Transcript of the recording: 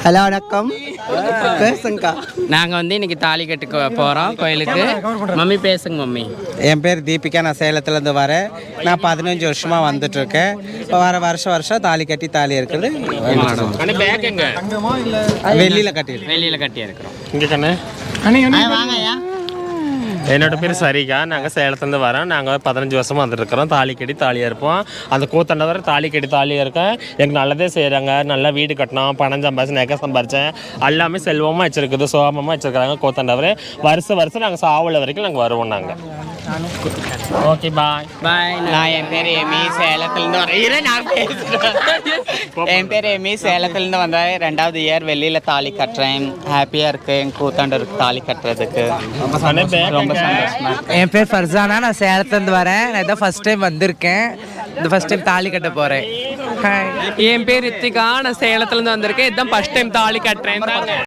Hello வணக்கம் பேசுங்கக்கா. நாங்கள் வந்து இன்னைக்கு தாலி கட்டுக்கு போகிறோம் கோயிலுக்கு. மம்மி பேசுங்க மம்மி. என் பேர் தீபிகா. நான் சேலத்துலேருந்து வரேன். நான் 15 வருஷமாக வந்துட்டுருக்கேன். இப்போ வருஷம் தாலி கட்டி தாலி இருக்குது. வெளியில் கட்டி இருக்கிறோம். இங்கே கண்ணு என்னோட பேர் சரிகா. நாங்கள் சேலத்துலேருந்து வரோம். நாங்கள் 15 வருஷமாக வந்துட்டுருக்கிறோம். தாலி கட்டி தாலியாக இருப்போம். அந்த கூத்தாண்டவர் தாலி கட்டி தாலியாக இருக்கேன். எனக்கு நல்லதே செய்கிறாங்க. நல்லா வீடு கட்டினோம், பணம் சம்பாதிச்சு, நகை சம்பாரித்தேன். எல்லாமே செல்வமாக வச்சுருக்குது, சோகமாக வச்சுருக்கிறாங்க கூத்தாண்டவர். வருஷம் நாங்கள் சாவல வரைக்கும் நாங்கள் வருவோம். நாங்கள் ஓகே பாய் பாய். நான் என் பேர் எமி, சேலத்துலேருந்து வரேன். என் பேர் எமி, சேலத்துலேருந்து வந்தேன். 2வது இயர் வெளியில் தாலி கட்டுறேன். ஹாப்பியாக இருக்குது என் கூத்தாண்டருக்கு தாலி கட்டுறதுக்கு. ரொம்ப சந்தோஷமா. என் பேர் ஃபர்சானா. நான் சேலத்துலேருந்து வரேன். நான் இதான் ஃபர்ஸ்ட் டைம் வந்திருக்கேன். இந்த ஃபர்ஸ்ட் டைம் தாலி கட்ட போகிறேன். என் பேர் ரித்திகா. நான் சேலத்துலேருந்து வந்திருக்கேன். இதுதான் ஃபர்ஸ்ட் டைம் தாலி கட்டுறேன்.